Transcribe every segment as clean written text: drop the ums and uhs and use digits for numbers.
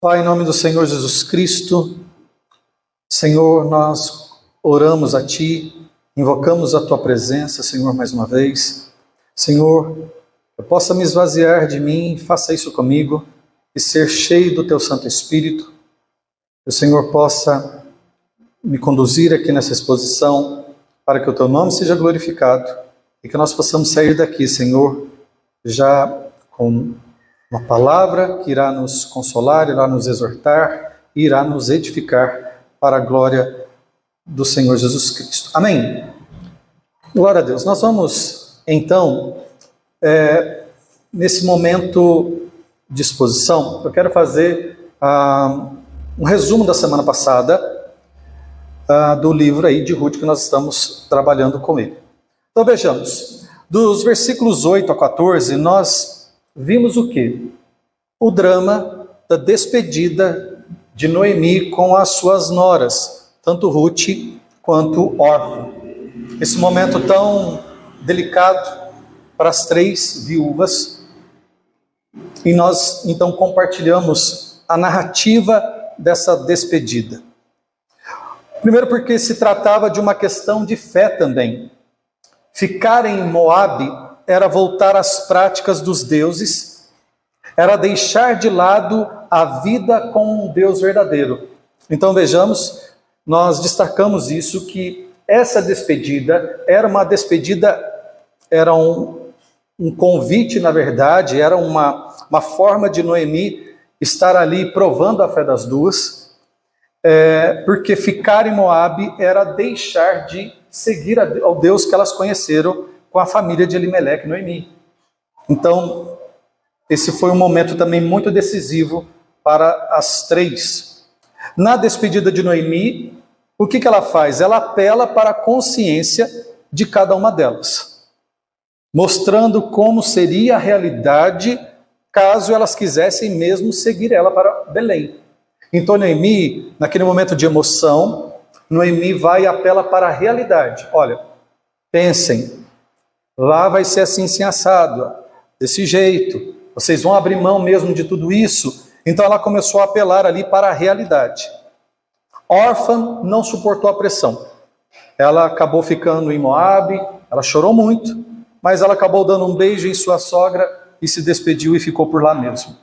Pai, em nome do Senhor Jesus Cristo, Senhor, nós oramos a Ti, invocamos a Tua presença, Senhor, mais uma vez. Senhor, eu possa me esvaziar de mim, faça isso comigo, e ser cheio do Teu Santo Espírito, que o Senhor possa me conduzir aqui nessa exposição, para que o Teu nome seja glorificado, e que nós possamos sair daqui, Senhor, já com uma palavra que irá nos consolar, irá nos exortar, irá nos edificar para a glória do Senhor Jesus Cristo. Amém? Glória a Deus. Nós vamos, então, nesse momento de exposição, eu quero fazer um resumo da semana passada do livro aí de Ruth que nós estamos trabalhando com ele. Então vejamos, dos versículos 8 a 14, nós vimos o quê? O drama da despedida de Noemi com as suas noras, tanto Ruth quanto Orfa. Esse momento tão delicado para as três viúvas. E nós, então, compartilhamos a narrativa dessa despedida. Primeiro porque se tratava de uma questão de fé também. Ficar em Moabe era voltar às práticas dos deuses, era deixar de lado a vida com um Deus verdadeiro. Então vejamos, nós destacamos isso, que essa despedida era uma despedida, era um convite, na verdade, era uma forma de Noemi estar ali provando a fé das duas, porque ficar em Moabe era deixar de seguir ao Deus que elas conheceram com a família de Elimeleque e Noemi. Então, esse foi um momento também muito decisivo para as três. Na despedida de Noemi, o que ela faz? Ela apela para a consciência de cada uma delas, mostrando como seria a realidade caso elas quisessem mesmo seguir ela para Belém. Então, Noemi, naquele momento de emoção, Noemi vai e apela para a realidade. Olha, pensem, lá vai ser assim, assim, assado, desse jeito. Vocês vão abrir mão mesmo de tudo isso? Então ela começou a apelar ali para a realidade. Orfa não suportou a pressão. Ela acabou ficando em Moabe, ela chorou muito, mas ela acabou dando um beijo em sua sogra e se despediu e ficou por lá mesmo.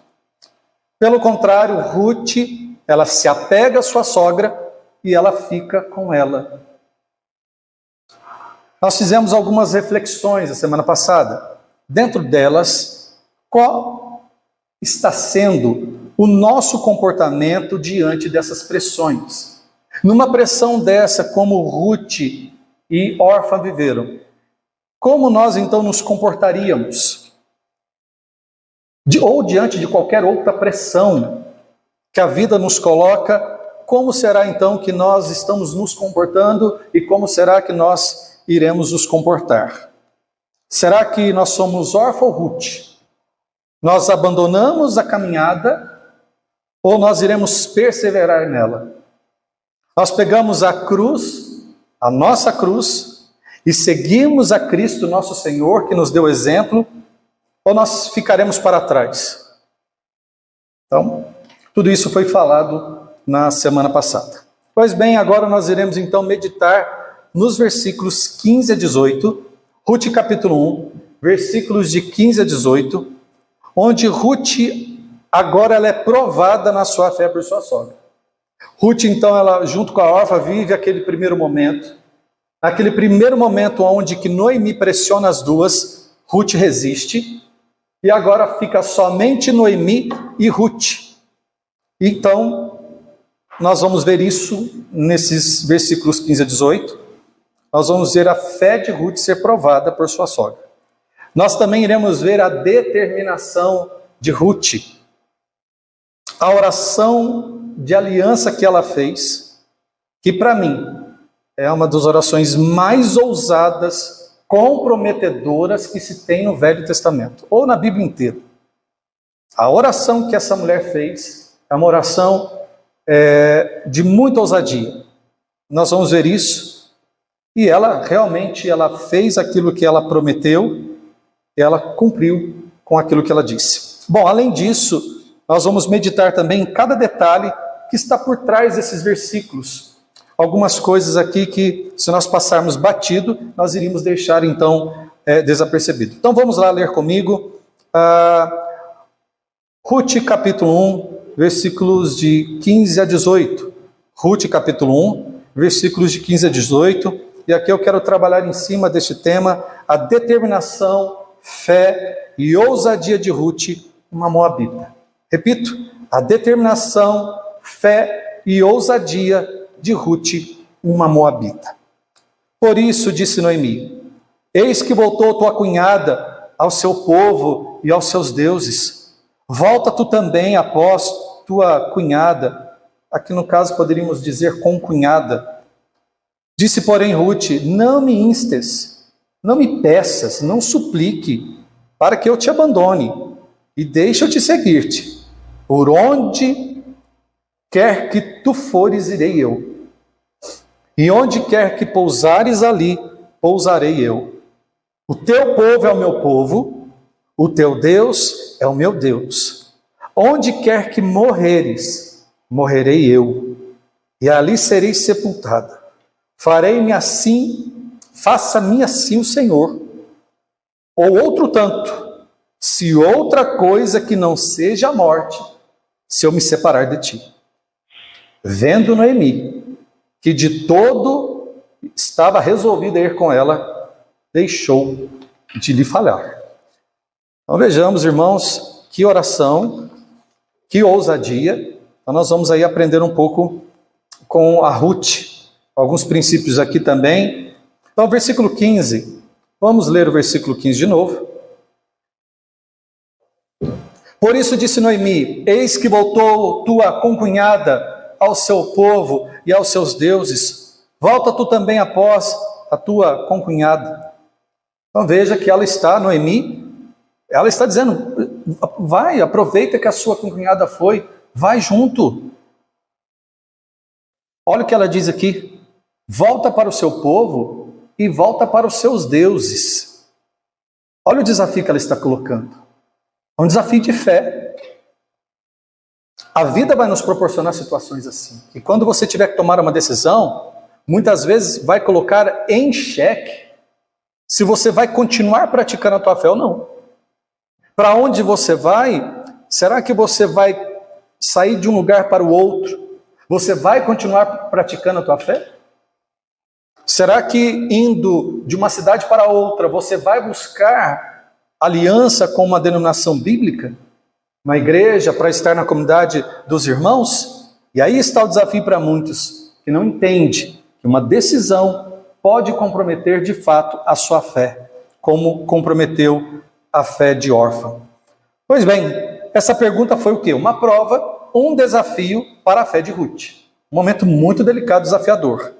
Pelo contrário, Ruth, ela se apega à sua sogra e ela fica com ela. Nós fizemos algumas reflexões a semana passada. Dentro delas, qual está sendo o nosso comportamento diante dessas pressões? Numa pressão dessa, como Ruth e Orfa viveram, como nós então nos comportaríamos? Ou diante de qualquer outra pressão que a vida nos coloca, como será então que nós estamos nos comportando e como será que nós iremos nos comportar? Será que nós somos Orfa ou Ruth? Nós abandonamos a caminhada ou nós iremos perseverar nela? Nós pegamos a cruz, a nossa cruz, e seguimos a Cristo nosso Senhor, que nos deu exemplo, ou nós ficaremos para trás? Então, tudo isso foi falado na semana passada. Pois bem, agora nós iremos então meditar nos versículos 15 a 18, Ruth capítulo 1, versículos de 15 a 18, onde Ruth, agora ela é provada na sua fé por sua sogra. Ruth, então, ela junto com a Orfa vive aquele primeiro momento, aquele primeiro momento onde que Noemi pressiona as duas, Ruth resiste, e agora fica somente Noemi e Ruth. Então, nós vamos ver isso nesses versículos 15 a 18. Nós vamos ver a fé de Ruth ser provada por sua sogra. Nós também iremos ver a determinação de Ruth, a oração de aliança que ela fez, que para mim é uma das orações mais ousadas, comprometedoras que se tem no Velho Testamento, ou na Bíblia inteira. A oração que essa mulher fez é uma oração de muita ousadia. Nós vamos ver isso. E ela realmente fez aquilo que ela prometeu, ela cumpriu com aquilo que ela disse. Bom, além disso, nós vamos meditar também em cada detalhe que está por trás desses versículos. Algumas coisas aqui que, se nós passarmos batido, nós iríamos deixar então desapercebido. Então vamos lá ler comigo Ruth capítulo 1, versículos de 15 a 18. Ruth capítulo 1, versículos de 15 a 18. E aqui eu quero trabalhar em cima deste tema, a determinação, fé e ousadia de Ruth, uma moabita. Repito, a determinação, fé e ousadia de Ruth, uma moabita. Por isso disse Noemi: eis que voltou tua cunhada ao seu povo e aos seus deuses. Volta tu também após tua cunhada. Aqui no caso poderíamos dizer concunhada. Disse, porém, Ruth: não me instes, não me peças, não suplique, para que eu te abandone e deixe eu te seguir-te. Por onde quer que tu fores, irei eu. E onde quer que pousares, ali pousarei eu. O teu povo é o meu povo, o teu Deus é o meu Deus. Onde quer que morreres, morrerei eu, e ali serei sepultada. Farei-me assim, faça-me assim o Senhor. Ou outro tanto, se outra coisa que não seja a morte, se eu me separar de ti. Vendo Noemi que de todo estava resolvida a ir com ela, deixou de lhe falar. Então vejamos, irmãos, que oração, que ousadia. Então nós vamos aí aprender um pouco com a Ruth. Alguns princípios aqui também. Então, versículo 15. Vamos ler o versículo 15 de novo. Por isso disse Noemi: eis que voltou tua concunhada ao seu povo e aos seus deuses. Volta tu também após a tua concunhada. Então veja que ela está, Noemi, ela está dizendo: vai, aproveita que a sua concunhada foi, vai junto. Olha o que ela diz aqui: volta para o seu povo e volta para os seus deuses. Olha o desafio que ela está colocando. É um desafio de fé. A vida vai nos proporcionar situações assim. E quando você tiver que tomar uma decisão, muitas vezes vai colocar em xeque se você vai continuar praticando a tua fé ou não. Para onde você vai? Será que você vai sair de um lugar para o outro? Você vai continuar praticando a tua fé? Será que indo de uma cidade para outra, você vai buscar aliança com uma denominação bíblica? Uma igreja para estar na comunidade dos irmãos? E aí está o desafio para muitos que não entendem que uma decisão pode comprometer de fato a sua fé, como comprometeu a fé de Orfa. Pois bem, essa pergunta foi o quê? Uma prova, um desafio para a fé de Ruth. Um momento muito delicado, desafiador.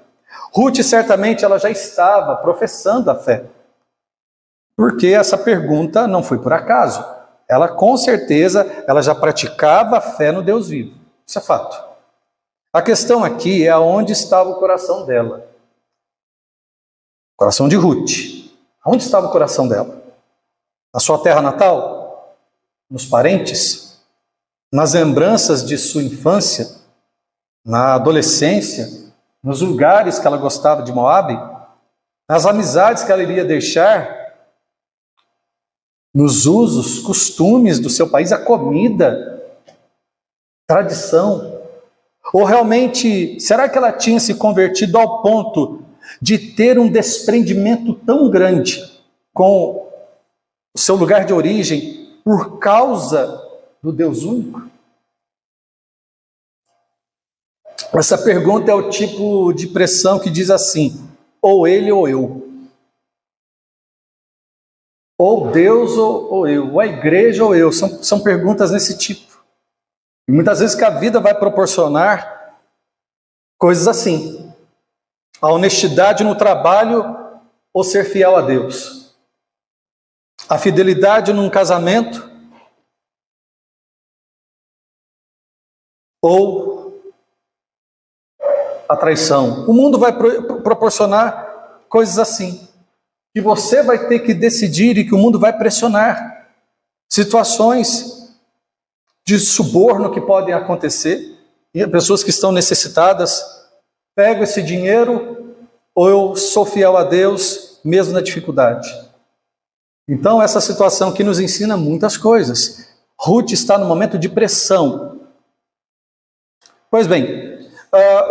Ruth certamente ela já estava professando a fé, porque essa pergunta não foi por acaso. Ela com certeza ela já praticava a fé no Deus vivo. Isso é fato. A questão aqui é aonde estava o coração dela. O coração de Ruth. Onde estava o coração dela? Na sua terra natal? Nos parentes? Nas lembranças de sua infância? Na adolescência? Nos lugares que ela gostava de Moabe? Nas amizades que ela iria deixar? Nos usos, costumes do seu país, a comida, tradição? Ou realmente, será que ela tinha se convertido ao ponto de ter um desprendimento tão grande com o seu lugar de origem por causa do Deus único? Essa pergunta é o tipo de pressão que diz assim: ou ele ou eu. Ou Deus ou eu. Ou a igreja ou eu. São perguntas nesse tipo. E muitas vezes que a vida vai proporcionar coisas assim. A honestidade no trabalho ou ser fiel a Deus. A fidelidade num casamento ou a traição. O mundo vai proporcionar coisas assim, que você vai ter que decidir e que o mundo vai pressionar. Situações de suborno que podem acontecer, e pessoas que estão necessitadas, pego esse dinheiro ou eu sou fiel a Deus mesmo na dificuldade. Então essa situação aqui nos ensina muitas coisas. Ruth está no momento de pressão. Pois bem,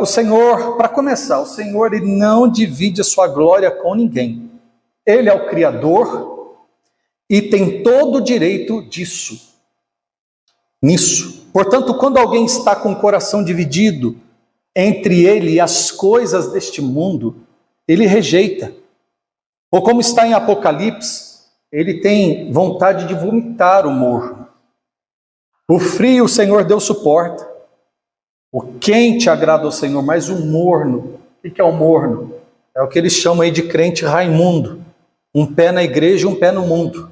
o Senhor, para começar, o Senhor ele não divide a sua glória com ninguém. Ele é o Criador e tem todo o direito nisso. Portanto, quando alguém está com o coração dividido entre ele e as coisas deste mundo, ele rejeita. Ou como está em Apocalipse, ele tem vontade de vomitar o morno. O frio o Senhor Deus suporta. O quente agrada ao Senhor, mas o morno, o que é o morno? É o que eles chamam aí de crente Raimundo. Um pé na igreja e um pé no mundo.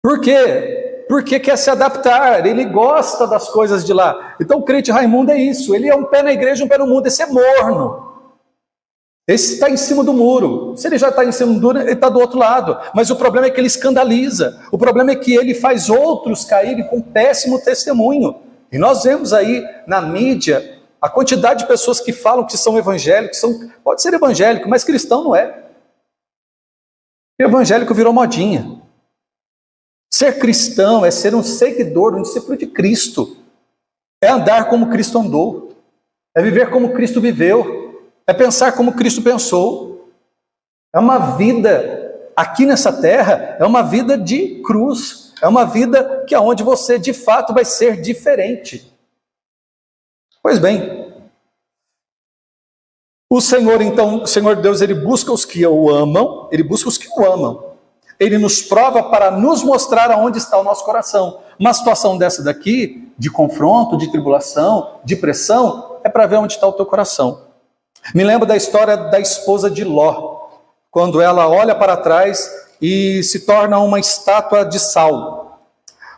Por quê? Porque quer se adaptar, ele gosta das coisas de lá. Então o crente Raimundo é isso, ele é um pé na igreja e um pé no mundo, esse é morno. Esse está em cima do muro. Se ele já está em cima do muro, ele está do outro lado. Mas o problema é que ele escandaliza. O problema é que ele faz outros caírem com péssimo testemunho. E nós vemos aí na mídia a quantidade de pessoas que falam que são evangélicos, pode ser evangélico, mas cristão não é. O evangélico virou modinha. Ser cristão é ser um seguidor, um discípulo de Cristo. É andar como Cristo andou. É viver como Cristo viveu. É pensar como Cristo pensou. É uma vida aqui nessa terra, é uma vida de cruz. É uma vida que é onde você de fato vai ser diferente. Pois bem, o Senhor então, o Senhor Deus, ele busca os que o amam, ele busca os que o amam. Ele nos prova para nos mostrar aonde está o nosso coração. Uma situação dessa daqui, de confronto, de tribulação, de pressão, é para ver onde está o teu coração. Me lembro da história da esposa de Ló, quando ela olha para trás e se torna uma estátua de sal,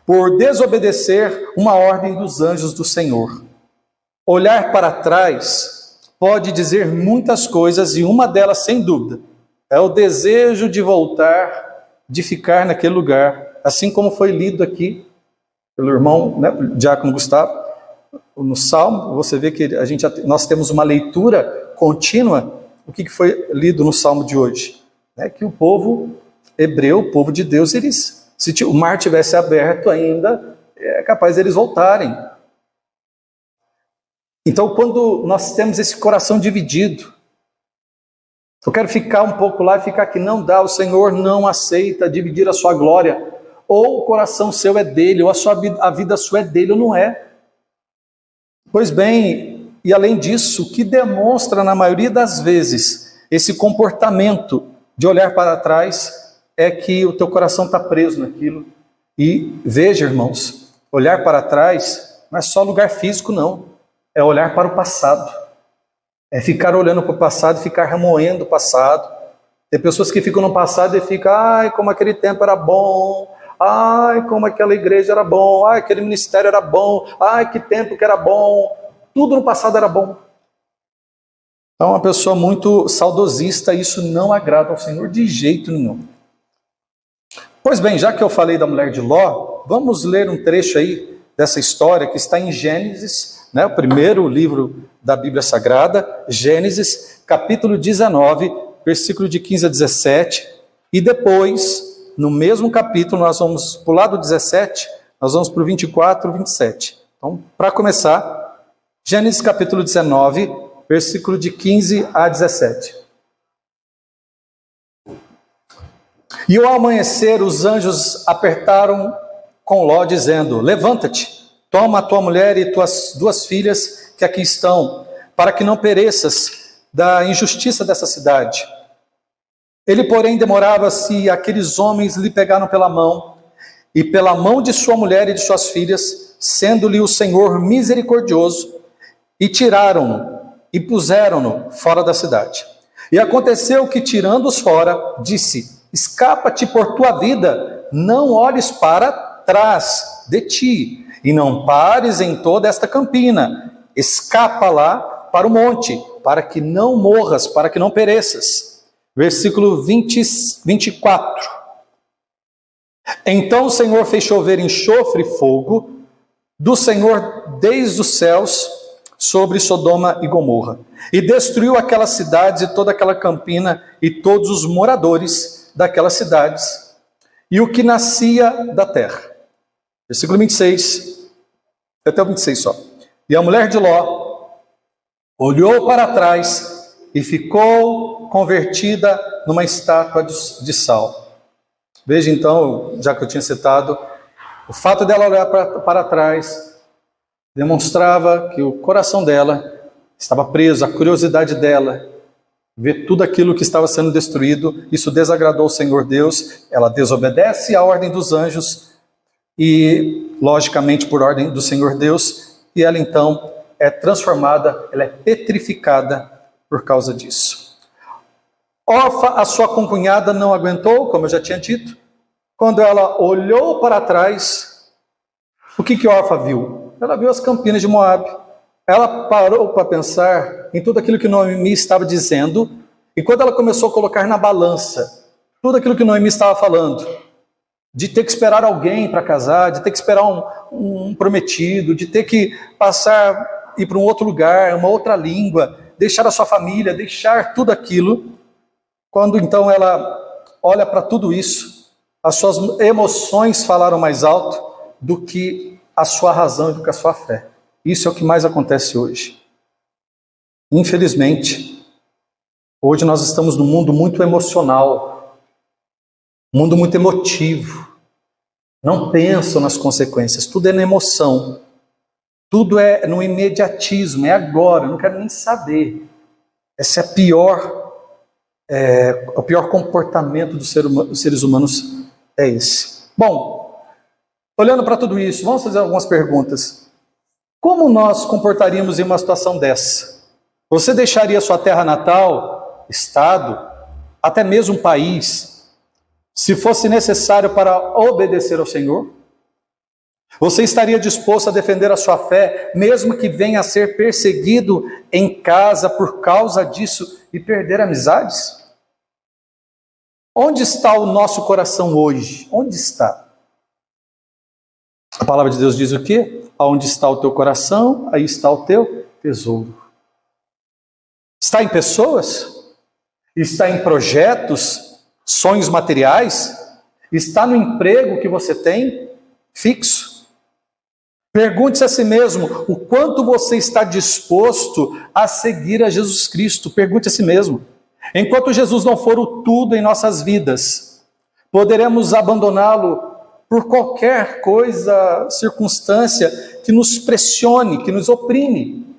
por desobedecer uma ordem dos anjos do Senhor. Olhar para trás pode dizer muitas coisas, e uma delas, sem dúvida, é o desejo de voltar, de ficar naquele lugar, assim como foi lido aqui pelo irmão, Diácono Gustavo, no Salmo. Você vê que nós temos uma leitura contínua. O que foi lido no Salmo de hoje? Que o povo hebreu, o povo de Deus, se o mar tivesse aberto ainda, é capaz deles voltarem. Então, quando nós temos esse coração dividido, eu quero ficar um pouco lá e ficar aqui, não dá, o Senhor não aceita dividir a sua glória. Ou o coração seu é dele, ou a vida sua é dele, ou não é. Pois bem, e além disso, o que demonstra na maioria das vezes esse comportamento de olhar para trás é que o teu coração está preso naquilo. E veja, irmãos, olhar para trás não é só lugar físico, não. É olhar para o passado. É ficar olhando para o passado e ficar remoendo o passado. Tem pessoas que ficam no passado e ficam, ai, como aquele tempo era bom, ai, como aquela igreja era bom, ai, aquele ministério era bom, ai, que tempo que era bom. Tudo no passado era bom. Então, uma pessoa muito saudosista, isso não agrada ao Senhor de jeito nenhum. Pois bem, já que eu falei da mulher de Ló, vamos ler um trecho aí dessa história que está em Gênesis, o primeiro livro da Bíblia Sagrada, Gênesis, capítulo 19, versículo de 15 a 17, e depois, no mesmo capítulo, nós vamos pular do 17, nós vamos para o 24 e 27. Então, para começar, Gênesis capítulo 19, versículo de 15 a 17. E ao amanhecer, os anjos apertaram com Ló, dizendo: levanta-te, toma a tua mulher e tuas 2 filhas que aqui estão, para que não pereças da injustiça dessa cidade. Ele, porém, demorava-se, e aqueles homens lhe pegaram pela mão, e pela mão de sua mulher e de suas filhas, sendo-lhe o Senhor misericordioso, e tiraram-no, e puseram-no fora da cidade. E aconteceu que, tirando-os fora, disse: escapa-te por tua vida, não olhes para trás de ti, e não pares em toda esta campina, escapa lá para o monte, para que não morras, para que não pereças. Versículo 24. Então o Senhor fez chover enxofre e fogo do Senhor desde os céus sobre Sodoma e Gomorra, e destruiu aquelas cidades e toda aquela campina e todos os moradores daquelas cidades e o que nascia da terra. Versículo 26, até o 26 só. E a mulher de Ló olhou para trás e ficou convertida numa estátua de sal. Veja então, já que eu tinha citado, o fato dela olhar para trás demonstrava que o coração dela estava preso, a curiosidade dela, ver tudo aquilo que estava sendo destruído, isso desagradou o Senhor Deus, ela desobedece à ordem dos anjos e, logicamente, por ordem do Senhor Deus, e ela então é transformada, ela é petrificada por causa disso. Orfa, a sua concunhada, não aguentou, como eu já tinha dito. Quando ela olhou para trás, o que Orfa viu? Ela viu as campinas de Moabe. Ela parou para pensar em tudo aquilo que Noemi estava dizendo, e quando ela começou a colocar na balança tudo aquilo que Noemi estava falando, de ter que esperar alguém para casar, de ter que esperar um prometido, de ter que passar, ir para um outro lugar, uma outra língua, deixar a sua família, deixar tudo aquilo. Quando então ela olha para tudo isso, as suas emoções falaram mais alto do que a sua razão e do que a sua fé. Isso é o que mais acontece hoje. Infelizmente, hoje nós estamos num mundo muito emocional, um mundo muito emotivo. Não pensam nas consequências, tudo é na emoção, tudo é no imediatismo, é agora, não quero nem saber. Esse é o pior comportamento dos seres humanos é esse. Bom, olhando para tudo isso, vamos fazer algumas perguntas. Como nós comportaríamos em uma situação dessa? Você deixaria sua terra natal, estado, até mesmo país, se fosse necessário para obedecer ao Senhor? Você estaria disposto a defender a sua fé, mesmo que venha a ser perseguido em casa por causa disso e perder amizades? Onde está o nosso coração hoje? Onde está? A palavra de Deus diz o quê? Onde está o teu coração, aí está o teu tesouro. Está em pessoas? Está em projetos, sonhos materiais? Está no emprego que você tem, fixo? Pergunte-se a si mesmo, o quanto você está disposto a seguir a Jesus Cristo? Pergunte a si mesmo. Enquanto Jesus não for o tudo em nossas vidas, poderemos abandoná-lo por qualquer coisa, circunstância que nos pressione, que nos oprime.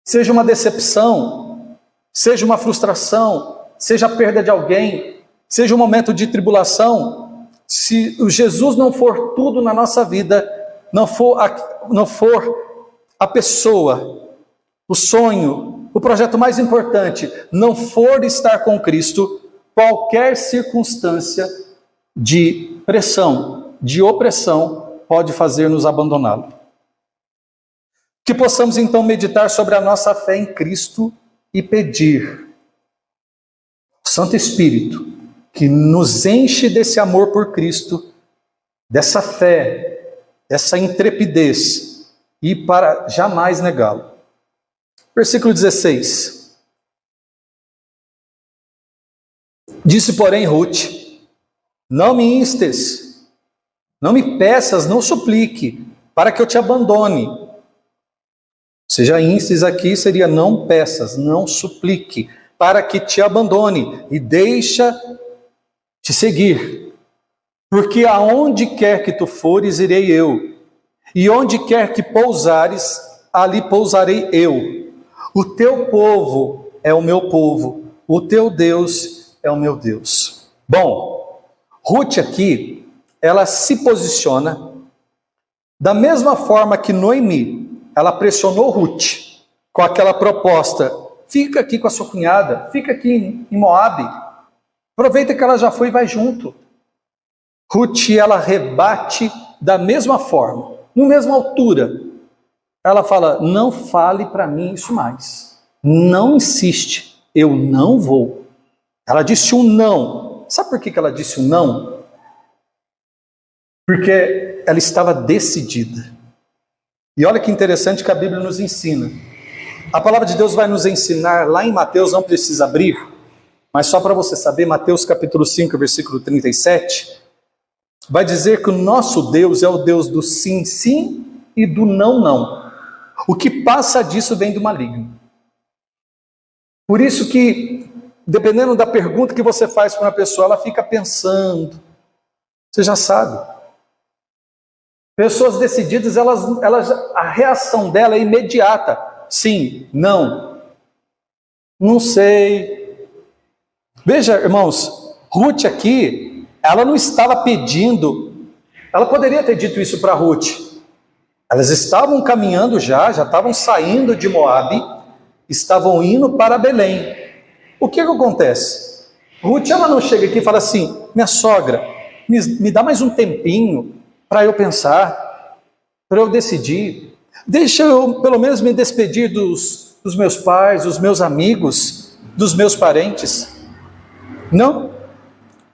Seja uma decepção, seja uma frustração, seja a perda de alguém, seja um momento de tribulação. Se o Jesus não for tudo na nossa vida, não for a pessoa, o sonho, o projeto mais importante, não for estar com Cristo, qualquer circunstância de pressão, de opressão, pode fazer-nos abandoná-lo. Que possamos então meditar sobre a nossa fé em Cristo e pedir ao Santo Espírito que nos enche desse amor por Cristo, dessa fé, dessa intrepidez, e para jamais negá-lo. Versículo 16. Disse, porém, Ruth: não me instes, não me peças, não suplique, para que eu te abandone. Ou seja, instes aqui seria não peças, não suplique, para que te abandone e deixa te seguir. Porque aonde quer que tu fores, irei eu, e onde quer que pousares, ali pousarei eu. O teu povo é o meu povo, o teu Deus é o meu Deus. Bom, Ruth aqui, ela se posiciona da mesma forma que Noemi, ela pressionou Ruth com aquela proposta: fica aqui com a sua cunhada, fica aqui em Moabe, aproveita que ela já foi e vai junto. Ruth, ela rebate da mesma forma, na mesma altura. Ela fala: não fale para mim isso mais, não insiste, eu não vou. Ela disse um não. Sabe por que ela disse um não? Porque ela estava decidida. E olha que interessante que a Bíblia nos ensina. A palavra de Deus vai nos ensinar lá em Mateus, não precisa abrir, mas só para você saber, Mateus capítulo 5, versículo 37, vai dizer que o nosso Deus é o Deus do sim, sim e do não, não. O que passa disso vem do maligno. Por isso que, dependendo da pergunta que você faz para uma pessoa, ela fica pensando. Você já sabe. Pessoas decididas, a reação dela é imediata. Sim, não. Não sei. Veja, irmãos, Ruth aqui, ela não estava pedindo, ela poderia ter dito isso para Ruth. Elas estavam caminhando já estavam saindo de Moabe, estavam indo para Belém. O que acontece? Ruth, ela não chega aqui e fala assim, minha sogra, me dá mais um tempinho para eu pensar, para eu decidir. Deixa eu pelo menos me despedir dos meus pais, dos meus amigos, dos meus parentes. Não,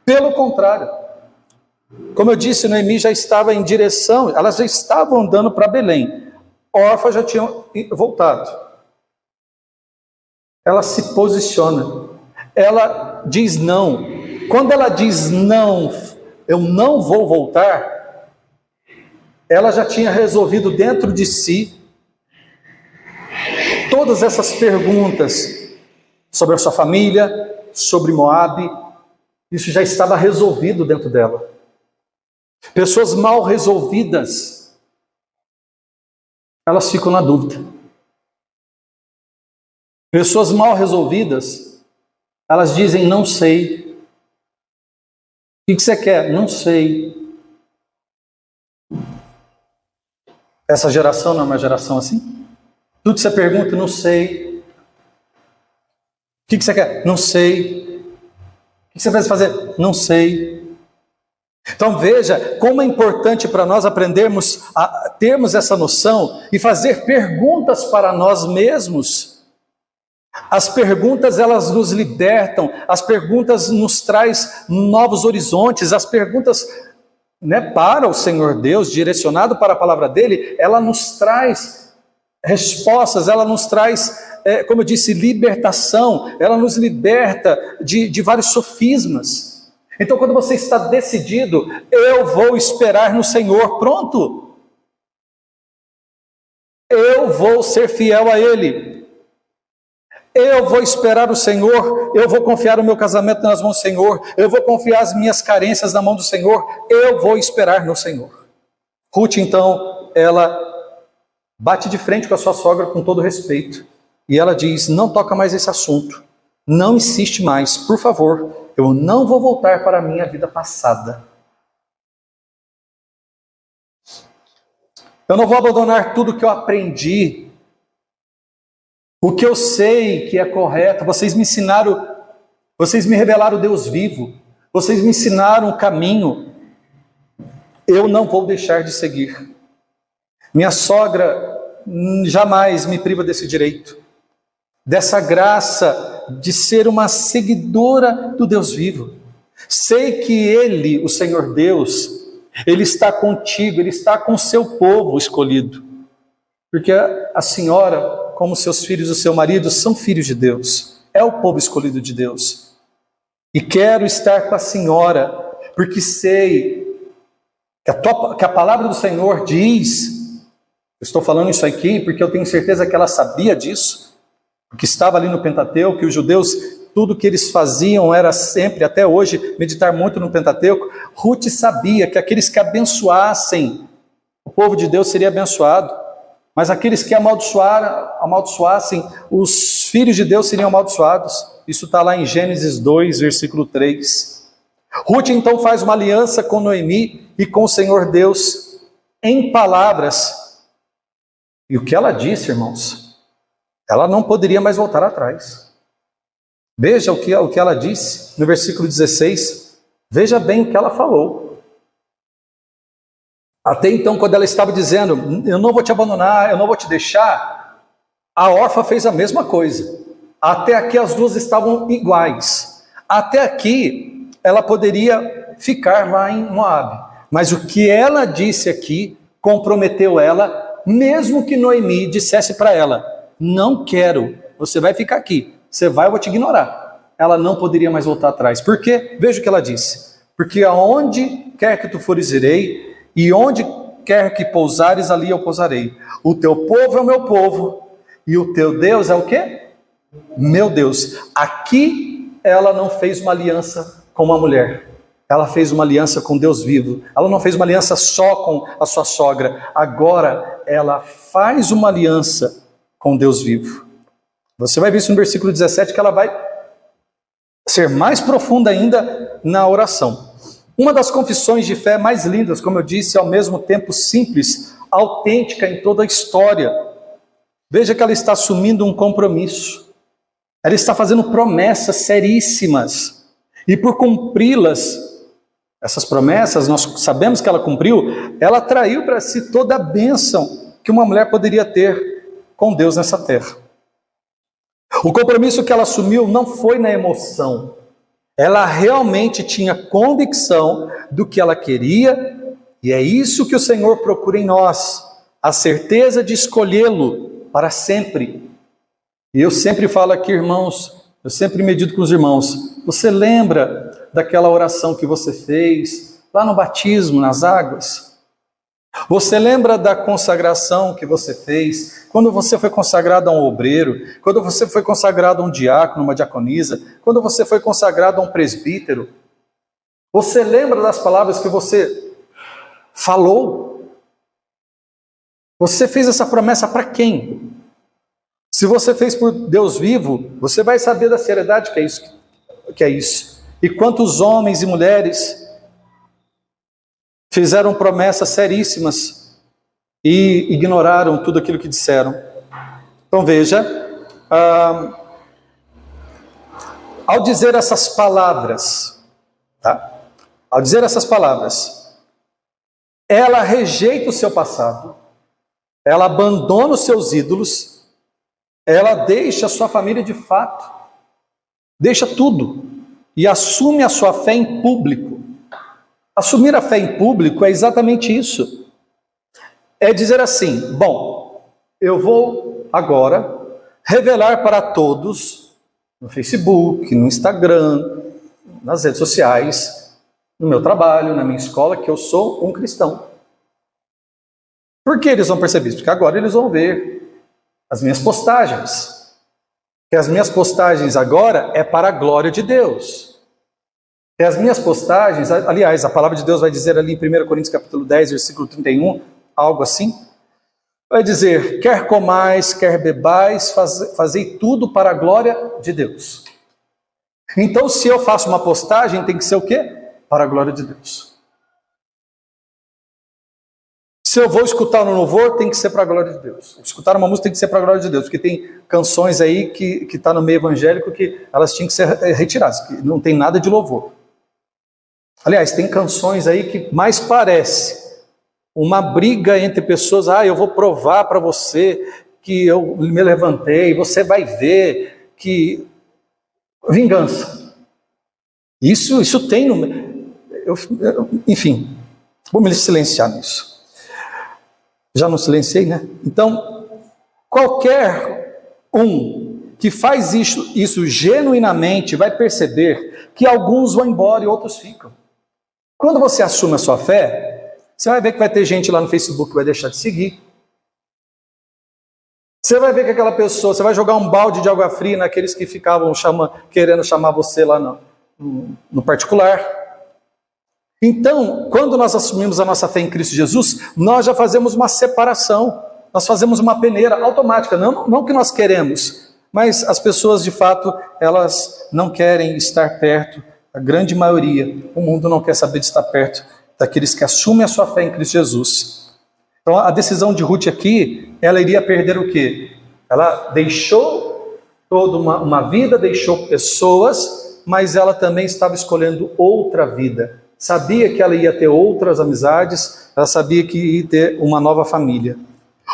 pelo contrário. Como eu disse, Noemi já estava em direção, elas já estavam andando para Belém. Orfa já tinham voltado. Ela se posiciona. Ela diz não. Quando ela diz não, eu não vou voltar, ela já tinha resolvido dentro de si todas essas perguntas sobre a sua família, sobre Moabe. Isso já estava resolvido dentro dela. Pessoas mal resolvidas, elas ficam na dúvida. Pessoas mal resolvidas, elas dizem não sei. O que você quer? Não sei. Essa geração não é uma geração assim? Tudo que você pergunta, não sei. O que você quer? Não sei. O que você precisa fazer? Não sei. Então veja como é importante para nós aprendermos a termos essa noção e fazer perguntas para nós mesmos. As perguntas, elas nos libertam, as perguntas nos traz novos horizontes, as perguntas, para o Senhor Deus, direcionado para a palavra dele, ela nos traz respostas, ela nos traz, como eu disse, libertação, ela nos liberta de vários sofismas. Então, quando você está decidido, eu vou esperar no Senhor, pronto. Eu vou ser fiel a Ele. Eu vou esperar o Senhor, eu vou confiar o meu casamento nas mãos do Senhor, eu vou confiar as minhas carências na mão do Senhor, eu vou esperar no Senhor. Ruth, então, ela bate de frente com a sua sogra com todo respeito, e ela diz, não toca mais esse assunto, não insiste mais, por favor, eu não vou voltar para a minha vida passada. Eu não vou abandonar tudo que eu aprendi, o que eu sei que é correto. Vocês me ensinaram, vocês me revelaram o Deus vivo, vocês me ensinaram o caminho. Eu não vou deixar de seguir. Minha sogra jamais me priva desse direito, dessa graça de ser uma seguidora do Deus vivo. Sei que Ele, o Senhor Deus, Ele está contigo, Ele está com o seu povo escolhido. Porque a senhora, como seus filhos e o seu marido, são filhos de Deus. É o povo escolhido de Deus. E quero estar com a senhora, porque sei que a palavra do Senhor diz, eu estou falando isso aqui porque eu tenho certeza que ela sabia disso, porque estava ali no Pentateuco, que os judeus, tudo que eles faziam era sempre, até hoje, meditar muito no Pentateuco. Ruth sabia que aqueles que abençoassem, o povo de Deus seria abençoado. Mas aqueles que amaldiçoassem, os filhos de Deus seriam amaldiçoados. Isso está lá em Gênesis 2, versículo 3. Ruth então faz uma aliança com Noemi e com o Senhor Deus em palavras. E o que ela disse, irmãos, ela não poderia mais voltar atrás. Veja o que ela disse no versículo 16. Veja bem o que ela falou. Até então, quando ela estava dizendo, eu não vou te abandonar, eu não vou te deixar, a Orfa fez a mesma coisa. Até aqui as duas estavam iguais. Até aqui ela poderia ficar lá em Moabe. Mas o que ela disse aqui comprometeu ela, mesmo que Noemi dissesse para ela: não quero, você vai ficar aqui, você vai, eu vou te ignorar. Ela não poderia mais voltar atrás. Por quê? Veja o que ela disse: porque aonde quer que tu fores irei, e onde quer que pousares, ali eu pousarei. O teu povo é o meu povo, e o teu Deus é o quê? Meu Deus. Aqui ela não fez uma aliança com uma mulher. Ela fez uma aliança com Deus vivo. Ela não fez uma aliança só com a sua sogra. Agora ela faz uma aliança com Deus vivo. Você vai ver isso no versículo 17, que ela vai ser mais profunda ainda na oração. Uma das confissões de fé mais lindas, como eu disse, ao mesmo tempo simples, autêntica em toda a história. Veja que ela está assumindo um compromisso. Ela está fazendo promessas seríssimas. E por cumpri-las, essas promessas, nós sabemos que ela cumpriu, ela atraiu para si toda a bênção que uma mulher poderia ter com Deus nessa terra. O compromisso que ela assumiu não foi na emoção. Ela realmente tinha convicção do que ela queria, e é isso que o Senhor procura em nós, a certeza de escolhê-lo para sempre. E eu sempre falo aqui, irmãos, eu sempre medito com os irmãos, você lembra daquela oração que você fez lá no batismo, nas águas? Você lembra da consagração que você fez quando você foi consagrado a um obreiro, quando você foi consagrado a um diácono, uma diaconisa, quando você foi consagrado a um presbítero? Você lembra das palavras que você falou? Você fez essa promessa para quem? Se você fez por Deus vivo, você vai saber da seriedade que é isso. E quantos homens e mulheres fizeram promessas seríssimas e ignoraram tudo aquilo que disseram. Então veja, ao dizer essas palavras, tá? Ao dizer essas palavras, ela rejeita o seu passado, ela abandona os seus ídolos, ela deixa a sua família de fato, deixa tudo e assume a sua fé em público. Assumir a fé em público é exatamente isso. É dizer assim: bom, eu vou agora revelar para todos, no Facebook, no Instagram, nas redes sociais, no meu trabalho, na minha escola, que eu sou um cristão. Por que eles vão perceber isso? Porque agora eles vão ver as minhas postagens. Que as minhas postagens agora é para a glória de Deus. E as minhas postagens, aliás, a palavra de Deus vai dizer ali em 1 Coríntios capítulo 10, versículo 31, algo assim. Vai dizer: quer comais, quer bebais, fazei tudo para a glória de Deus. Então, se eu faço uma postagem, tem que ser o quê? Para a glória de Deus. Se eu vou escutar no louvor, tem que ser para a glória de Deus. Escutar uma música tem que ser para a glória de Deus, porque tem canções aí que está no meio evangélico que elas tinham que ser retiradas, que não tem nada de louvor. Aliás, tem canções aí que mais parece uma briga entre pessoas. Eu vou provar para você que eu me levantei, você vai ver que... Vingança. Isso tem no... Enfim, vou me silenciar nisso. Já não silenciei, né? Então, qualquer um que faz isso genuinamente vai perceber que alguns vão embora e outros ficam. Quando você assume a sua fé, você vai ver que vai ter gente lá no Facebook que vai deixar de seguir. Você vai ver que aquela pessoa, você vai jogar um balde de água fria naqueles que ficavam querendo chamar você lá no particular. Então, quando nós assumimos a nossa fé em Cristo Jesus, nós já fazemos uma separação, nós fazemos uma peneira automática, não que nós queremos, mas as pessoas de fato, elas não querem estar perto, a grande maioria, o mundo não quer saber de estar perto daqueles que assumem a sua fé em Cristo Jesus. Então a decisão de Ruth aqui, ela iria perder o quê? Ela deixou toda uma vida, deixou pessoas, mas ela também estava escolhendo outra vida. Sabia que ela ia ter outras amizades, ela sabia que ia ter uma nova família.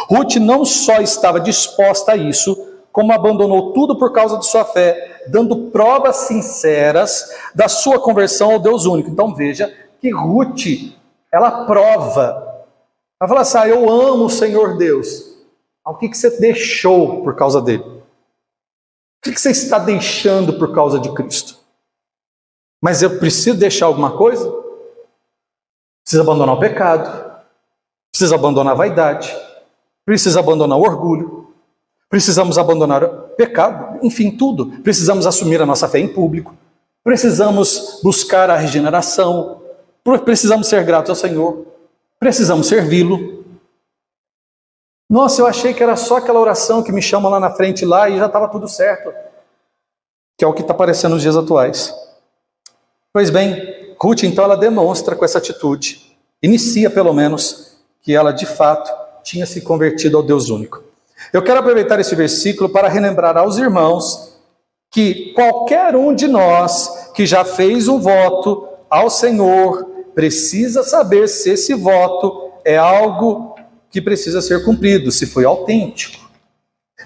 Ruth não só estava disposta a isso, como abandonou tudo por causa de sua fé, dando provas sinceras da sua conversão ao Deus único. Então veja que Ruth, ela prova. Ela fala assim, eu amo o Senhor Deus. O que você deixou por causa dele? O que você está deixando por causa de Cristo? Mas eu preciso deixar alguma coisa? Preciso abandonar o pecado. Preciso abandonar a vaidade. Preciso abandonar o orgulho. Precisamos abandonar o pecado. Enfim, tudo. Precisamos assumir a nossa fé em público. Precisamos buscar a regeneração. Precisamos ser gratos ao Senhor. Precisamos servi-lo. Nossa, eu achei que era só aquela oração que me chama lá na frente lá e já estava tudo certo. Que é o que está aparecendo nos dias atuais. Pois bem, Ruth então ela demonstra com essa atitude, inicia pelo menos, que ela de fato tinha se convertido ao Deus único. Eu quero aproveitar esse versículo para relembrar aos irmãos que qualquer um de nós que já fez um voto ao Senhor precisa saber se esse voto é algo que precisa ser cumprido, se foi autêntico.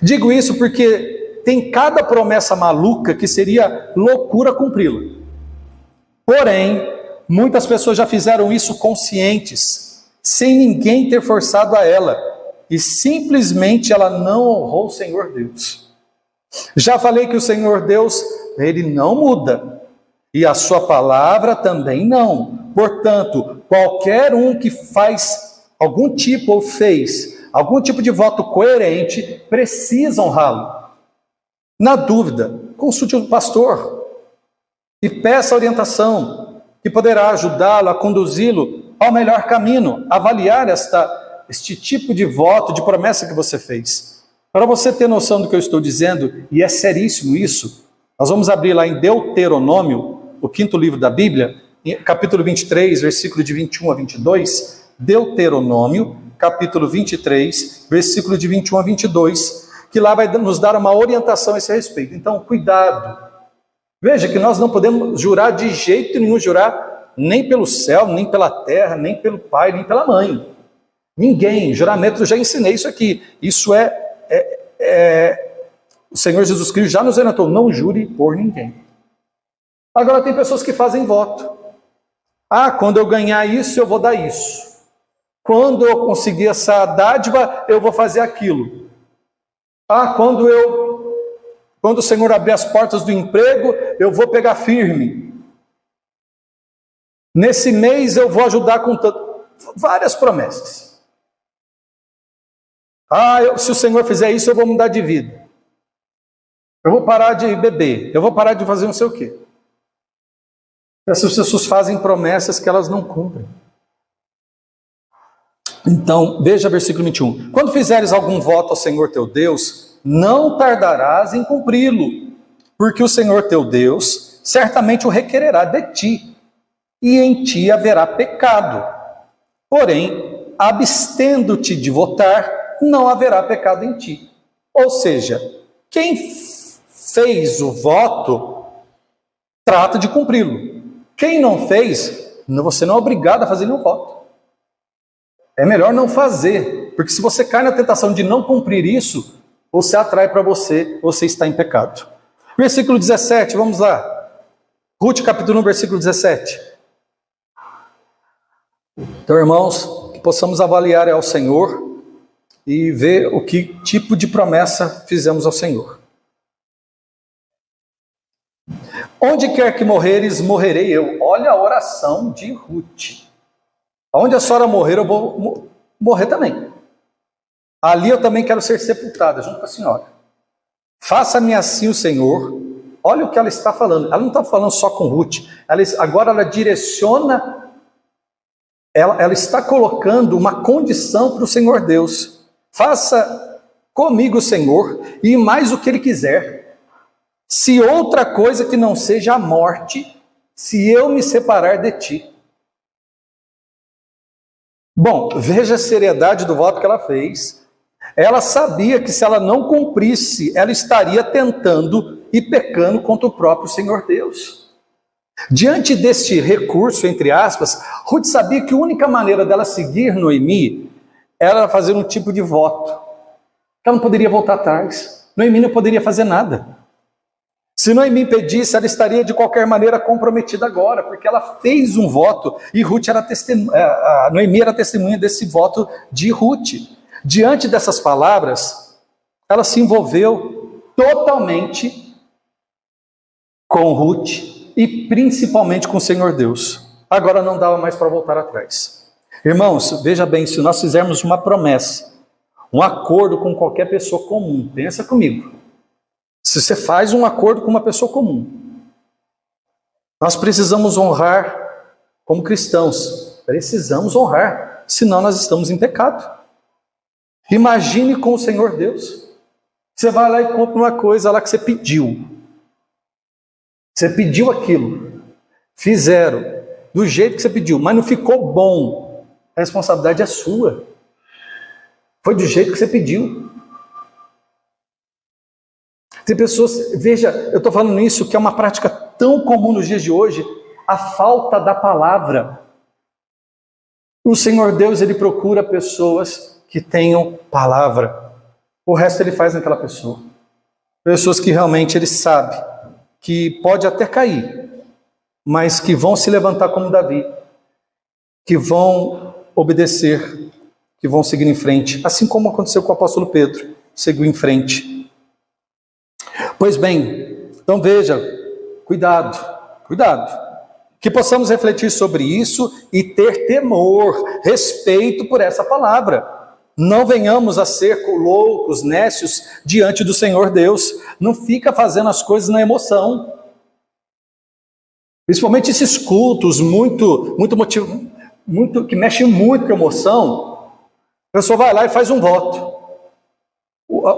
Digo isso porque tem cada promessa maluca que seria loucura cumpri-la. Porém, muitas pessoas já fizeram isso conscientes, sem ninguém ter forçado a ela, e simplesmente ela não honrou o Senhor Deus. Já falei que o Senhor Deus, ele não muda, e a sua palavra também não. Portanto, qualquer um que faz algum tipo ou fez algum tipo de voto coerente, precisa honrá-lo. Na dúvida, consulte o pastor e peça orientação, que poderá ajudá-lo a conduzi-lo ao melhor caminho, avaliar este tipo de voto, de promessa que você fez. Para você ter noção do que eu estou dizendo, e é seríssimo isso, nós vamos abrir lá em Deuteronômio, o 5º livro da Bíblia, capítulo 23, versículo de 21 a 22, Deuteronômio, capítulo 23, versículo de 21 a 22, que lá vai nos dar uma orientação a esse respeito. Então, cuidado. Veja que nós não podemos jurar de jeito nenhum, jurar nem pelo céu, nem pela terra, nem pelo pai, nem pela mãe. Ninguém, juramento, eu já ensinei isso aqui. Isso o Senhor Jesus Cristo já nos orientou, não jure por ninguém. Agora tem pessoas que fazem voto. Quando eu ganhar isso, eu vou dar isso. Quando eu conseguir essa dádiva, eu vou fazer aquilo. Quando o Senhor abrir as portas do emprego, eu vou pegar firme. Nesse mês eu vou ajudar com várias promessas. Se o Senhor fizer isso, eu vou mudar de vida. Eu vou parar de beber. Eu vou parar de fazer não sei o quê. Essas pessoas fazem promessas que elas não cumprem. Então, veja versículo 21. Quando fizeres algum voto ao Senhor teu Deus, não tardarás em cumpri-lo, porque o Senhor teu Deus certamente o requererá de ti, e em ti haverá pecado. Porém, abstendo-te de votar, não haverá pecado em ti. Ou seja, quem fez o voto, trata de cumpri-lo. Quem não fez, você não é obrigado a fazer nenhum voto. É melhor não fazer, porque se você cai na tentação de não cumprir isso, você atrai para você está em pecado. Versículo 17, vamos lá. Ruth capítulo 1, versículo 17. Então, irmãos, que possamos avaliar ao Senhor e ver o que tipo de promessa fizemos ao Senhor. Onde quer que morreres, morrerei eu. Olha a oração de Ruth. Onde a senhora morrer, eu vou morrer também. Ali eu também quero ser sepultada, junto com a senhora. Faça-me assim o Senhor. Olha o que ela está falando. Ela não está falando só com Ruth. Agora ela direciona, ela está colocando uma condição para o Senhor Deus. Faça comigo, Senhor, e mais o que Ele quiser. Se outra coisa que não seja a morte, se eu me separar de ti. Bom, veja a seriedade do voto que ela fez. Ela sabia que se ela não cumprisse, ela estaria tentando e pecando contra o próprio Senhor Deus. Diante deste recurso, entre aspas, Ruth sabia que a única maneira dela seguir Noemi era fazer um tipo de voto. Ela não poderia voltar atrás. Noemi não poderia fazer nada. Se Noemi impedisse, ela estaria de qualquer maneira comprometida agora, porque ela fez um voto e Noemi era testemunha desse voto de Ruth. Diante dessas palavras, ela se envolveu totalmente com Ruth e principalmente com o Senhor Deus. Agora não dava mais para voltar atrás. Irmãos, veja bem, se nós fizermos uma promessa, um acordo com qualquer pessoa comum, pensa comigo. Se você faz um acordo com uma pessoa comum, nós precisamos honrar como cristãos. Precisamos honrar, senão nós estamos em pecado. Imagine com o Senhor Deus. Você vai lá e compra uma coisa lá que você pediu. Você pediu aquilo. Fizeram do jeito que você pediu, mas não ficou bom. A responsabilidade é sua. Foi do jeito que você pediu. Tem pessoas, veja, eu estou falando isso que é uma prática tão comum nos dias de hoje, a falta da palavra. O Senhor Deus, Ele procura pessoas que tenham palavra. O resto Ele faz naquela pessoa. Pessoas que realmente Ele sabe que pode até cair, mas que vão se levantar como Davi, que vão obedecer, que vão seguir em frente, assim como aconteceu com o apóstolo Pedro, seguiu em frente. Pois bem, então veja, cuidado, que possamos refletir sobre isso e ter temor, respeito por essa palavra. Não venhamos a ser loucos, nécios diante do Senhor Deus. Não fica fazendo as coisas na emoção. Principalmente esses cultos que mexem muito com a emoção. A pessoa vai lá e faz um voto.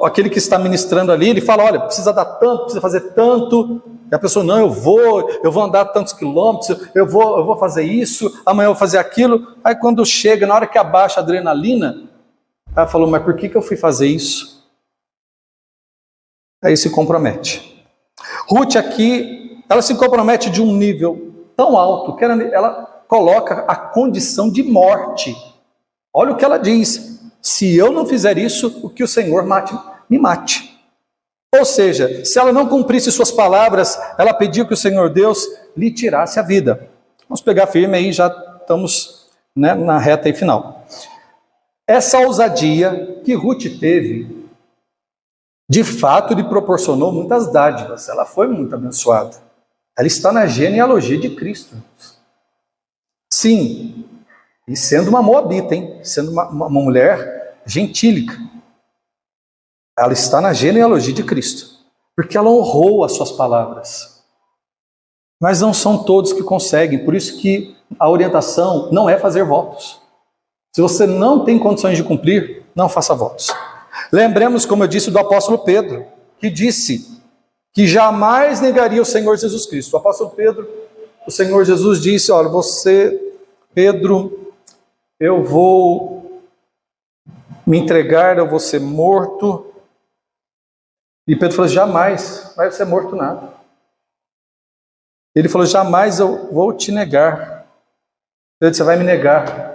Aquele que está ministrando ali, ele fala, olha, precisa dar tanto, precisa fazer tanto. E a pessoa, não, eu vou andar tantos quilômetros, eu vou fazer isso, amanhã eu vou fazer aquilo. Aí quando chega, na hora que abaixa a adrenalina, ela falou, mas por que eu fui fazer isso? Aí se compromete. Ruth aqui, ela se compromete de um nível tão alto, que ela coloca a condição de morte. Olha o que ela diz. Se eu não fizer isso, o que o Senhor me mate. Ou seja, se ela não cumprisse suas palavras, ela pediu que o Senhor Deus lhe tirasse a vida. Vamos pegar firme aí, já estamos, né, na reta aí final. Essa ousadia que Ruth teve, de fato lhe proporcionou muitas dádivas. Ela foi muito abençoada. Ela está na genealogia de Cristo. Sim. E sendo uma moabita, sendo uma mulher gentílica. Ela está na genealogia de Cristo. Porque ela honrou as suas palavras. Mas não são todos que conseguem. Por isso que a orientação não é fazer votos. Se você não tem condições de cumprir, não faça votos. Lembremos, como eu disse, do apóstolo Pedro, que disse que jamais negaria o Senhor Jesus Cristo. O apóstolo Pedro, o Senhor Jesus disse, olha, você, Pedro, eu vou me entregar, eu vou ser morto. E Pedro falou, jamais vai ser morto nada. Ele falou, jamais eu vou te negar. Ele disse, você vai me negar.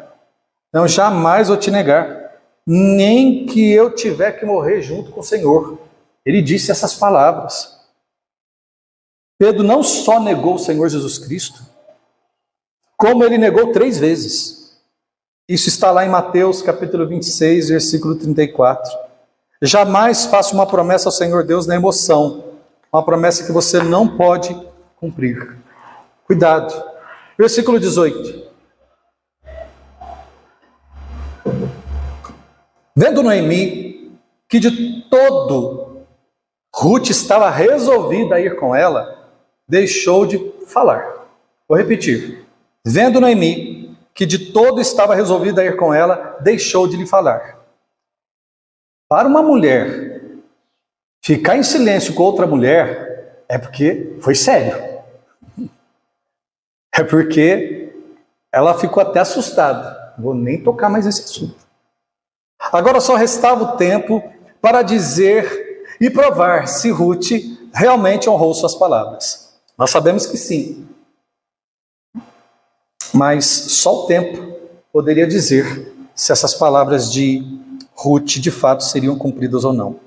Não, jamais vou te negar. Nem que eu tiver que morrer junto com o Senhor. Ele disse essas palavras. Pedro não só negou o Senhor Jesus Cristo, como ele negou 3 vezes. Isso está lá em Mateus capítulo 26, versículo 34. Jamais faça uma promessa ao Senhor Deus na emoção. Uma promessa que você não pode cumprir. Cuidado. Versículo 18. Vendo Noemi que de todo Ruth estava resolvida a ir com ela, deixou de falar. Vou repetir. Vendo Noemi que de todo estava resolvida a ir com ela, deixou de lhe falar. Para uma mulher ficar em silêncio com outra mulher, é porque foi sério. É porque ela ficou até assustada. Vou nem tocar mais nesse assunto. Agora só restava o tempo para dizer e provar se Ruth realmente honrou suas palavras. Nós sabemos que sim. Mas só o tempo poderia dizer se essas palavras de Ruth de fato seriam cumpridas ou não.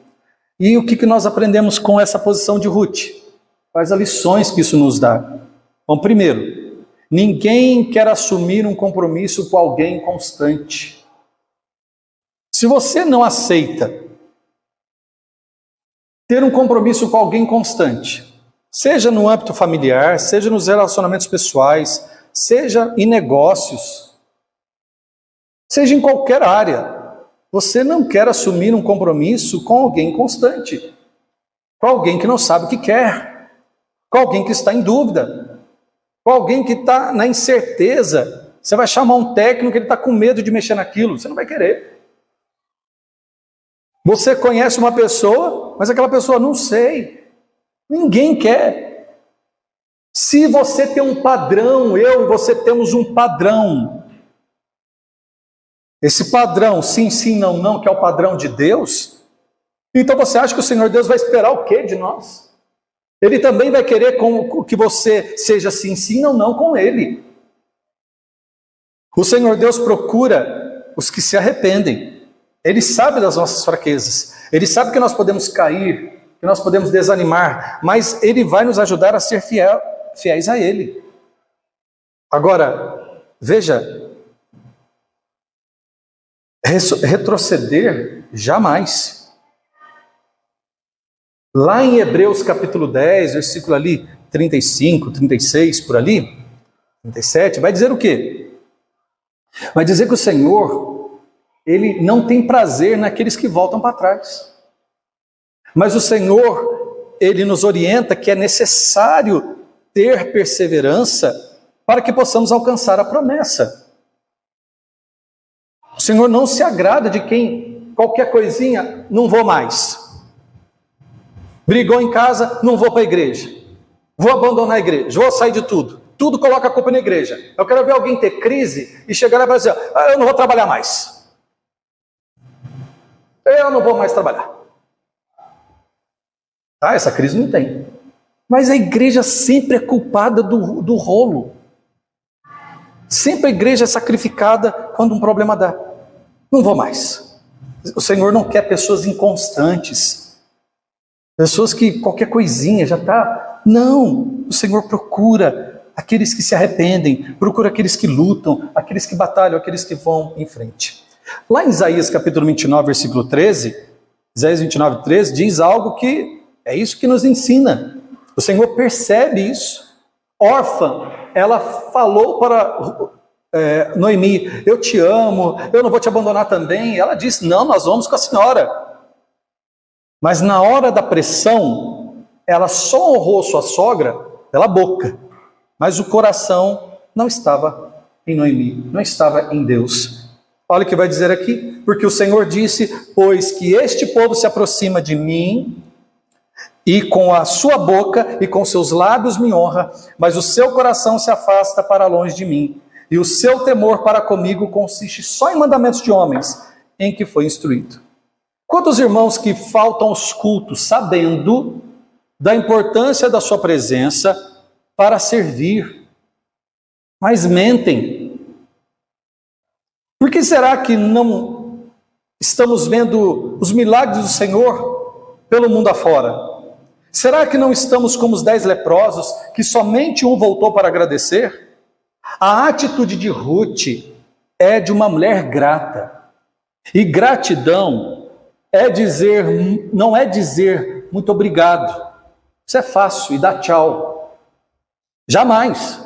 E o que nós aprendemos com essa posição de Ruth? Quais as lições que isso nos dá? Bom, primeiro, ninguém quer assumir um compromisso com alguém constante. Se você não aceita ter um compromisso com alguém constante, seja no âmbito familiar, seja nos relacionamentos pessoais, seja em negócios, seja em qualquer área, você não quer assumir um compromisso com alguém constante, com alguém que não sabe o que quer, com alguém que está em dúvida, com alguém que está na incerteza. Você vai chamar um técnico, ele está com medo de mexer naquilo, você não vai querer. Você conhece uma pessoa, mas aquela pessoa não sei. Ninguém quer. Se você tem um padrão, eu e você temos um padrão. Esse padrão, sim, sim, não, não, que é o padrão de Deus. Então você acha que o Senhor Deus vai esperar o quê de nós? Ele também vai querer que você seja sim, sim, não, não com Ele. O Senhor Deus procura os que se arrependem. Ele sabe das nossas fraquezas. Ele sabe que nós podemos cair, que nós podemos desanimar, mas Ele vai nos ajudar a ser fiéis a Ele. Agora, veja, retroceder jamais. Lá em Hebreus capítulo 10, versículo ali 35, 36, por ali, 37, vai dizer o quê? Vai dizer que o Senhor, Ele não tem prazer naqueles que voltam para trás. Mas o Senhor, Ele nos orienta que é necessário ter perseverança para que possamos alcançar a promessa. O Senhor não se agrada de quem, qualquer coisinha, não vou mais. Brigou em casa, não vou para a igreja. Vou abandonar a igreja, vou sair de tudo. Tudo coloca a culpa na igreja. Eu quero ver alguém ter crise e chegar lá e falar assim, eu não vou trabalhar mais. Eu não vou mais trabalhar. Ah, essa crise não tem. Mas a igreja sempre é culpada do rolo. Sempre a igreja é sacrificada quando um problema dá. Não vou mais. O Senhor não quer pessoas inconstantes. Pessoas que qualquer coisinha já está... Não, o Senhor procura aqueles que se arrependem, procura aqueles que lutam, aqueles que batalham, aqueles que vão em frente. Lá em Isaías capítulo 29, versículo 13, Isaías 29, 13, diz algo que é isso que nos ensina. O Senhor percebe isso. Órfã, ela falou para Noemi, eu te amo, eu não vou te abandonar também. Ela disse, não, nós vamos com a senhora. Mas na hora da pressão, ela só honrou sua sogra pela boca. Mas o coração não estava em Noemi, não estava em Deus. Olha o que vai dizer aqui, porque o Senhor disse, pois que este povo se aproxima de mim, e com a sua boca e com seus lábios me honra, mas o seu coração se afasta para longe de mim, e o seu temor para comigo consiste só em mandamentos de homens, em que foi instruído. Quantos irmãos que faltam aos cultos, sabendo da importância da sua presença para servir, mas mentem? Por que será que não estamos vendo os milagres do Senhor pelo mundo afora? Será que não estamos como os 10 leprosos, que somente um voltou para agradecer? A atitude de Ruth é de uma mulher grata. E gratidão não é dizer muito obrigado. Isso é fácil, e dá tchau. Jamais.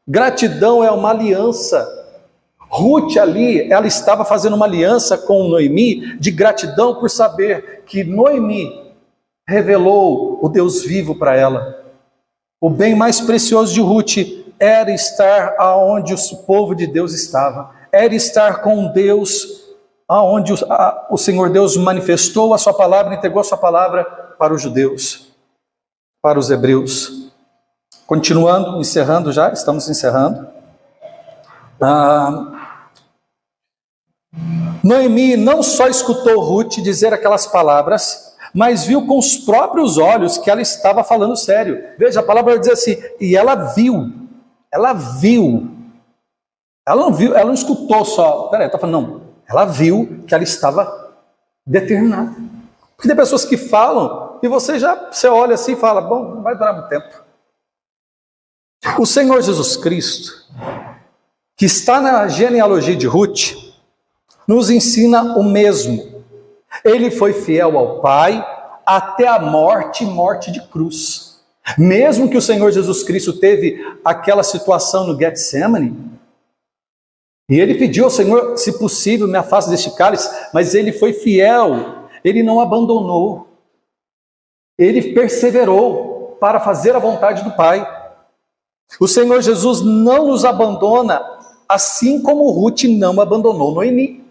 Gratidão é uma aliança. Ruth ali, ela estava fazendo uma aliança com Noemi de gratidão por saber que Noemi revelou o Deus vivo para ela. O bem mais precioso de Ruth era estar aonde o povo de Deus estava. Era estar com Deus, aonde o Senhor Deus manifestou a sua palavra, entregou a sua palavra para os judeus, para os hebreus. Continuando, encerrando já, estamos encerrando. Noemi não só escutou Ruth dizer aquelas palavras, mas viu com os próprios olhos que ela estava falando sério. Veja, a palavra diz assim, e ela viu. Ela não viu, ela não escutou só. Peraí, está falando, não. Ela viu que ela estava determinada. Porque tem pessoas que falam, e você olha assim e fala, bom, não vai durar muito tempo. O Senhor Jesus Cristo, que está na genealogia de Ruth, nos ensina o mesmo. Ele foi fiel ao Pai até a morte de cruz. Mesmo que o Senhor Jesus Cristo teve aquela situação no Getsemane, e ele pediu ao Senhor, se possível, me afaste deste cálice, mas ele foi fiel, ele não abandonou, ele perseverou para fazer a vontade do Pai. O Senhor Jesus não nos abandona, assim como Ruth não abandonou Noemi.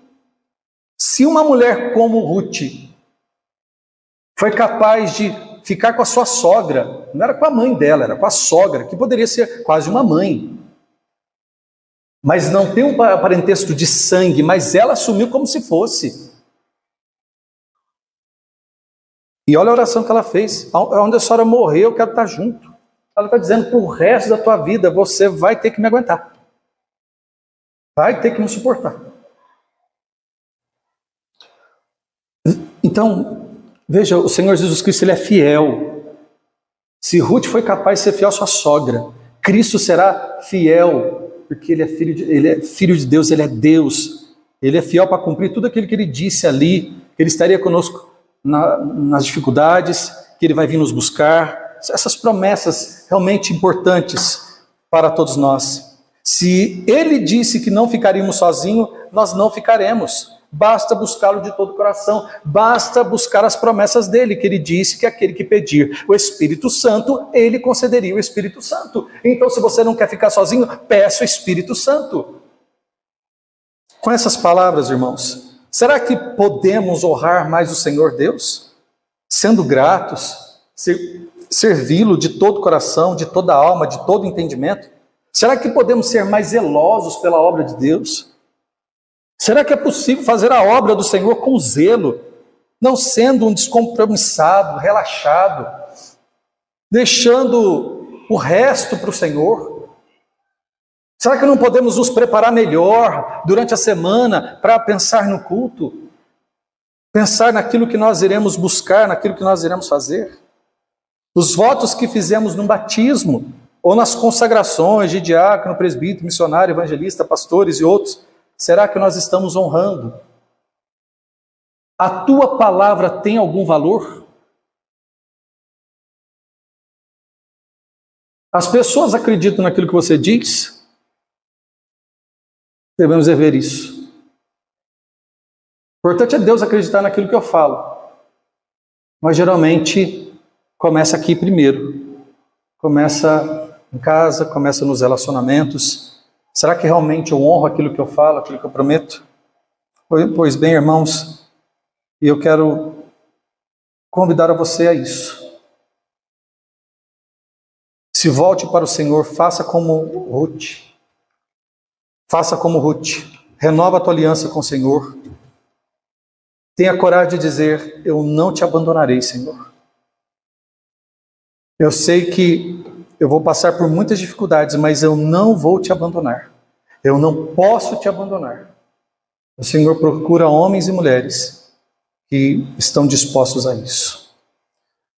Se uma mulher como Ruth foi capaz de ficar com a sua sogra, não era com a mãe dela, era com a sogra, que poderia ser quase uma mãe, mas não tem um parentesco de sangue, mas ela assumiu como se fosse. E olha a oração que ela fez, onde a senhora morreu, eu quero estar junto. Ela está dizendo, para o resto da tua vida, você vai ter que me aguentar. Vai ter que me suportar. Então, veja, o Senhor Jesus Cristo, ele é fiel. Se Ruth foi capaz de ser fiel à sua sogra, Cristo será fiel, porque ele é filho de Deus, ele é Deus. Ele é fiel para cumprir tudo aquilo que ele disse ali, que ele estaria conosco nas dificuldades, que ele vai vir nos buscar. Essas promessas realmente importantes para todos nós. Se ele disse que não ficaríamos sozinhos, nós não ficaremos. Basta buscá-lo de todo o coração, basta buscar as promessas dele, que ele disse que aquele que pedir o Espírito Santo, ele concederia o Espírito Santo. Então, se você não quer ficar sozinho, peça o Espírito Santo. Com essas palavras, irmãos, será que podemos honrar mais o Senhor Deus? Sendo gratos, servi-lo de todo o coração, de toda a alma, de todo o entendimento? Será que podemos ser mais zelosos pela obra de Deus? Será que é possível fazer a obra do Senhor com zelo, não sendo um descompromissado, relaxado, deixando o resto para o Senhor? Será que não podemos nos preparar melhor durante a semana para pensar no culto? Pensar naquilo que nós iremos buscar, naquilo que nós iremos fazer? Os votos que fizemos no batismo, ou nas consagrações de diácono, presbítero, missionário, evangelista, pastores e outros, será que nós estamos honrando? A tua palavra tem algum valor? As pessoas acreditam naquilo que você diz? Devemos ver isso. O importante é Deus acreditar naquilo que eu falo. Mas geralmente começa aqui primeiro. Começa em casa, começa nos relacionamentos. Será que realmente eu honro aquilo que eu falo, aquilo que eu prometo? Pois bem, irmãos, eu quero convidar a você a isso. Se volte para o Senhor, faça como Ruth. Faça como Ruth. Renova a tua aliança com o Senhor. Tenha coragem de dizer, eu não te abandonarei, Senhor. Eu sei que eu vou passar por muitas dificuldades, mas eu não vou te abandonar. Eu não posso te abandonar. O Senhor procura homens e mulheres que estão dispostos a isso.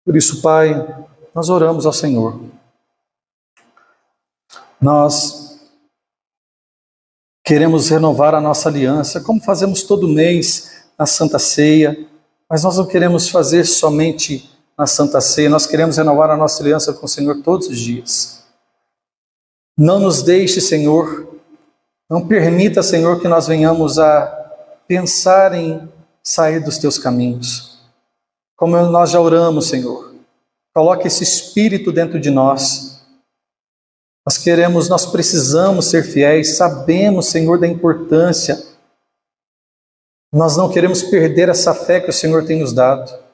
Por isso, Pai, nós oramos ao Senhor. Nós queremos renovar a nossa aliança, como fazemos todo mês na Santa Ceia, mas nós não queremos fazer somente na Santa Ceia, nós queremos renovar a nossa aliança com o Senhor todos os dias. Não nos deixe, Senhor, não permita, Senhor, que nós venhamos a pensar em sair dos teus caminhos. Como nós já oramos, Senhor, coloque esse espírito dentro de nós. Nós precisamos ser fiéis, sabemos, Senhor, da importância. Nós não queremos perder essa fé que o Senhor tem nos dado.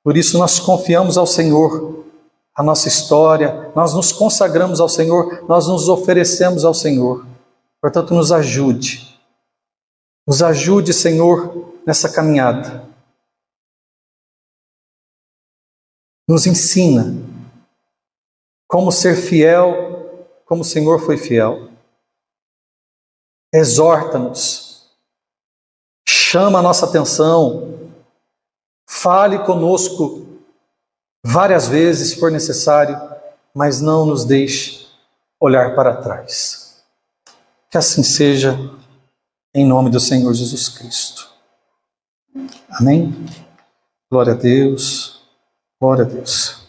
Por isso nós confiamos ao Senhor a nossa história, nós nos consagramos ao Senhor, nós nos oferecemos ao Senhor. Portanto, nos ajude. Nos ajude, Senhor, nessa caminhada. Nos ensina como ser fiel, como o Senhor foi fiel. Exorta-nos. Chama a nossa atenção. Fale conosco várias vezes, se for necessário, mas não nos deixe olhar para trás. Que assim seja, em nome do Senhor Jesus Cristo. Amém? Glória a Deus. Glória a Deus.